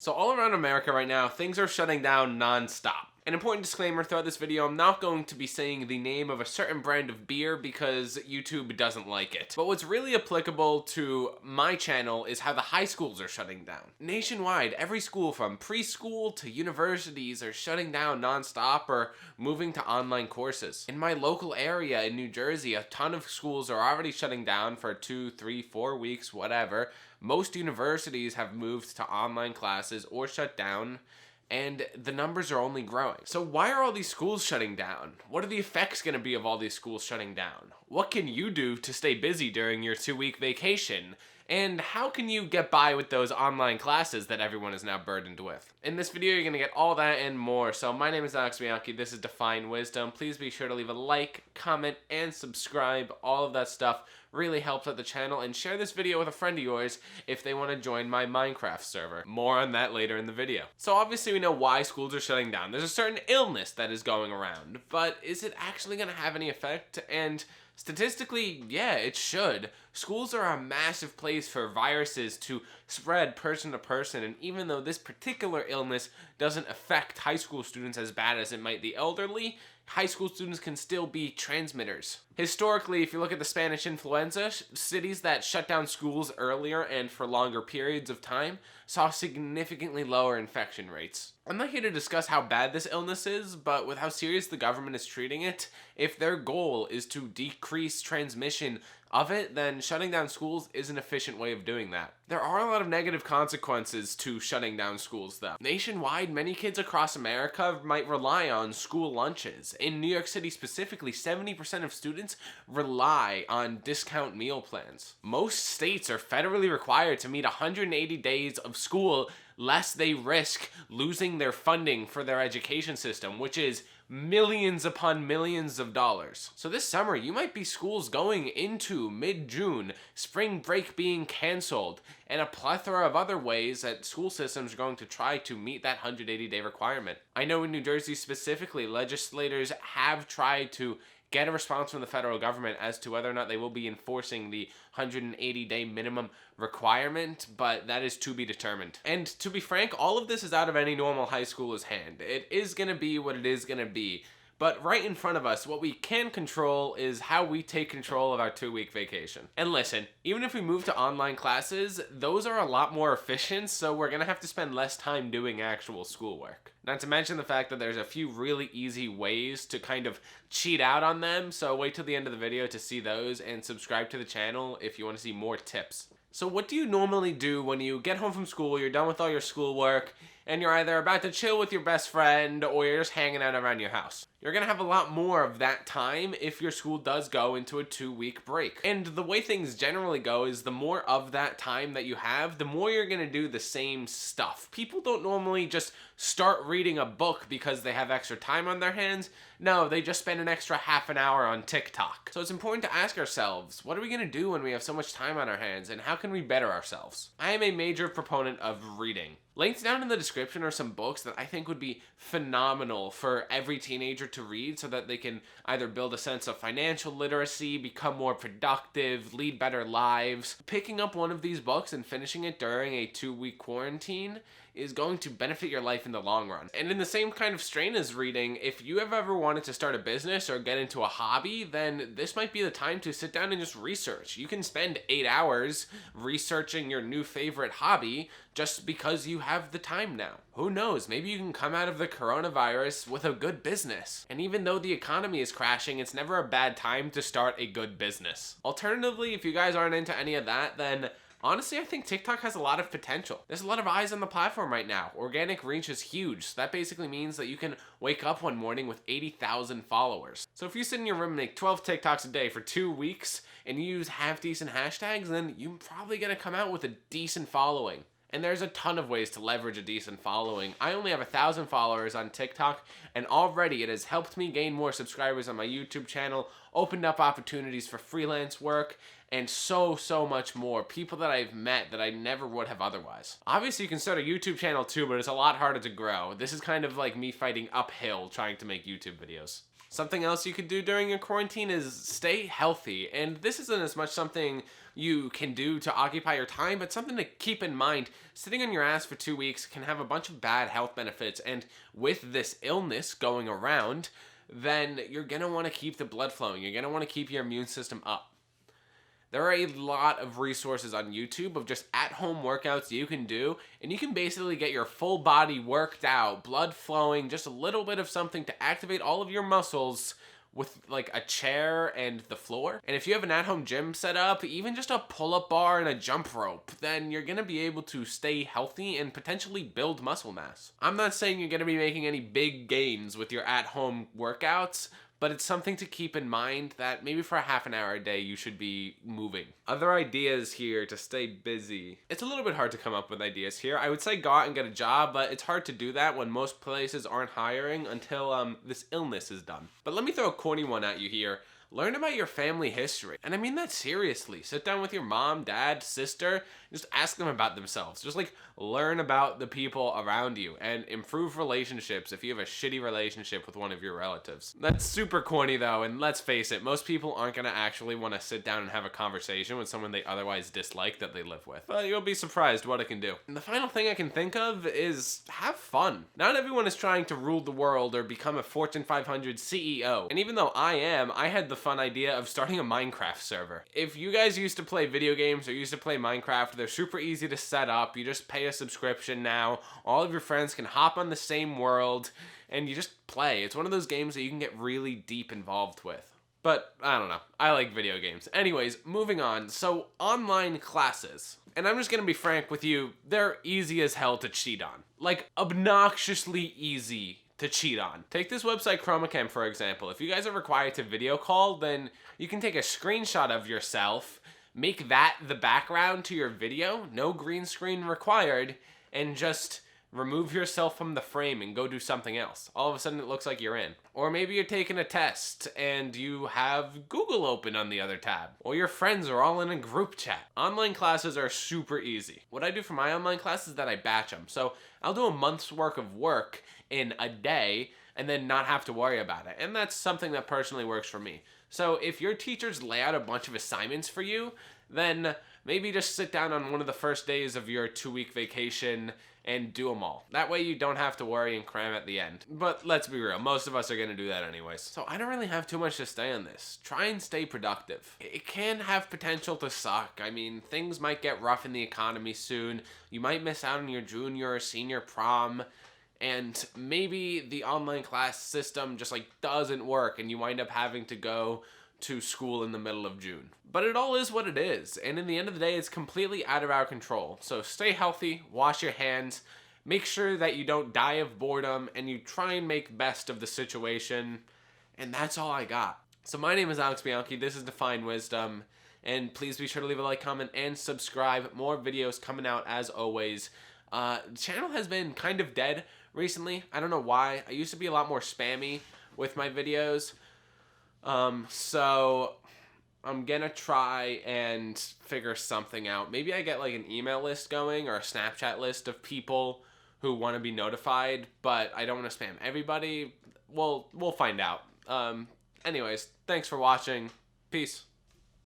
So all around America right now, things are shutting down non-stop. An important disclaimer throughout this video, I'm not going to be saying the name of a certain brand of beer because YouTube doesn't like it. But what's really applicable to my channel is how the high schools are shutting down. Nationwide, every school from preschool to universities are shutting down non-stop or moving to online courses. In my local area in New Jersey, a ton of schools are already shutting down for 2, 3, 4 weeks, whatever. Most universities have moved to online classes or shut down, and the numbers are only growing. So why are all these schools shutting down? What are the effects going to be of all these schools shutting down? What can you do to stay busy during your 2-week vacation? And how can you get by with those online classes that everyone is now burdened with? In this video, you're going to get all that and more. So my name is Bianchi. This is Define Wisdom. Please be sure to leave a like, comment, and subscribe. All of that stuff really helps out the channel. And share this video with a friend of yours if they want to join my Minecraft server. More on that later in the video. So obviously we know why schools are shutting down. There's a certain illness that is going around. But is it actually going to have any effect? And statistically, yeah, it should. Schools are a massive place for viruses to spread person to person, and even though this particular illness doesn't affect high school students as bad as it might the elderly, high school students can still be transmitters. Historically, if you look at the Spanish influenza, cities that shut down schools earlier and for longer periods of time saw significantly lower infection rates. I'm not here to discuss how bad this illness is, but with how serious the government is treating it, if their goal is to decrease transmission of it, then shutting down schools is an efficient way of doing that. There are a lot of negative consequences to shutting down schools though. Nationwide, many kids across America might rely on school lunches. In New York City specifically, 70% of students rely on discount meal plans. Most states are federally required to meet 180 days of school lest they risk losing their funding for their education system, which is millions upon millions of dollars. So this summer, you might be schools going into mid-June, spring break being canceled, and a plethora of other ways that school systems are going to try to meet that 180-day requirement. I know in New Jersey specifically, legislators have tried to get a response from the federal government as to whether or not they will be enforcing the 180-day minimum requirement, but that is to be determined. And to be frank, all of this is out of any normal high schooler's hand. It is going to be what it is going to be. But right in front of us, what we can control is how we take control of our 2-week vacation. And listen, even if we move to online classes, those are a lot more efficient, so we're gonna have to spend less time doing actual schoolwork. Not to mention the fact that there's a few really easy ways to kind of cheat out on them, so wait till the end of the video to see those, and subscribe to the channel if you want to see more tips. So what do you normally do when you get home from school, you're done with all your schoolwork, and you're either about to chill with your best friend or you're just hanging out around your house? You're gonna have a lot more of that time if your school does go into a 2-week break. And the way things generally go is the more of that time that you have, the more you're gonna do the same stuff. People don't normally just start reading a book because they have extra time on their hands. No, they just spend an extra half an hour on TikTok. So it's important to ask ourselves, what are we gonna do when we have so much time on our hands, and how can we better ourselves? I am a major proponent of reading. Links down in the description are some books that I think would be phenomenal for every teenager to read so that they can either build a sense of financial literacy, become more productive, lead better lives. Picking up one of these books and finishing it during a 2-week quarantine is going to benefit your life in the long run. And in the same kind of strain as reading, if you have ever wanted to start a business or get into a hobby, then this might be the time to sit down and just research. You can spend 8 hours researching your new favorite hobby just because you have the time now. Who knows, maybe you can come out of the coronavirus with a good business. And even though the economy is crashing, it's never a bad time to start a good business. Alternatively, if you guys aren't into any of that, then honestly, I think TikTok has a lot of potential. There's a lot of eyes on the platform right now. Organic reach is huge. So that basically means that you can wake up one morning with 80,000 followers. So if you sit in your room and make 12 TikToks a day for 2 weeks and you use half-decent hashtags, then you're probably gonna come out with a decent following. And there's a ton of ways to leverage a decent following. I only have 1,000 followers on TikTok, and already it has helped me gain more subscribers on my YouTube channel, opened up opportunities for freelance work, and so much more. People that I've met that I never would have otherwise. Obviously, you can start a YouTube channel too, but it's a lot harder to grow. This is kind of like me fighting uphill trying to make YouTube videos. Something else you could do during your quarantine is stay healthy, and this isn't as much something you can do to occupy your time, but something to keep in mind. Sitting on your ass for 2 weeks can have a bunch of bad health benefits, and with this illness going around, then you're going to want to keep the blood flowing. You're going to want to keep your immune system up. There are a lot of resources on YouTube of just at-home workouts you can do, and you can basically get your full body worked out, blood flowing, just a little bit of something to activate all of your muscles with like a chair and the floor. And if you have an at-home gym set up, even just a pull-up bar and a jump rope, then you're gonna be able to stay healthy and potentially build muscle mass. I'm not saying you're gonna be making any big gains with your at-home workouts, but it's something to keep in mind that maybe for a half an hour a day you should be moving. Other ideas here to stay busy. It's a little bit hard to come up with ideas here. I would say go out and get a job, but it's hard to do that when most places aren't hiring until this illness is done. But let me throw a corny one at you here. Learn about your family history. And I mean that seriously. Sit down with your mom, dad, sister, just ask them about themselves. Just like learn about the people around you and improve relationships if you have a shitty relationship with one of your relatives. That's super corny though, and let's face it, most people aren't gonna actually want to sit down and have a conversation with someone they otherwise dislike that they live with. But you'll be surprised what it can do. And the final thing I can think of is have fun. Not everyone is trying to rule the world or become a Fortune 500 CEO. And even though I had the fun idea of starting a Minecraft server. If you guys used to play video games or used to play Minecraft, they're super easy to set up. You just pay a subscription now. All of your friends can hop on the same world and you just play. It's one of those games that you can get really deep involved with. But I don't know. I like video games. Anyways, moving on. So online classes. And I'm just gonna be frank with you, they're easy as hell to cheat on. Like obnoxiously easy to cheat on. Take this website Chromacam for example. If you guys are required to video call, then you can take a screenshot of yourself, make that the background to your video, no green screen required, and just remove yourself from the frame and go do something else. All of a sudden it looks like you're in. Or maybe you're taking a test and you have Google open on the other tab. Or your friends are all in a group chat. Online classes are super easy. What I do for my online classes is that I batch them. So I'll do a month's work of work in a day and then not have to worry about it. And that's something that personally works for me. So if your teachers lay out a bunch of assignments for you, then maybe just sit down on one of the first days of your 2-week vacation and do them all. That way you don't have to worry and cram at the end. But let's be real, most of us are gonna do that anyways. So I don't really have too much to say on this. Try and stay productive. It can have potential to suck. I mean, things might get rough in the economy soon. You might miss out on your junior or senior prom. And maybe the online class system just like doesn't work and you wind up having to go to school in the middle of June. But it all is what it is, and in the end of the day, it's completely out of our control. So stay healthy, wash your hands, make sure that you don't die of boredom, and you try and make best of the situation, and that's all I got. So my name is Alex Bianchi, this is Define Wisdom, and please be sure to leave a like, comment, and subscribe. More videos coming out as always. The channel has been kind of dead recently. I don't know why. I used to be a lot more spammy with my videos. So I'm gonna try and figure something out. Maybe I get like an email list going or a Snapchat list of people who want to be notified, but I don't want to spam everybody. We'll find out. Anyways, thanks for watching. Peace.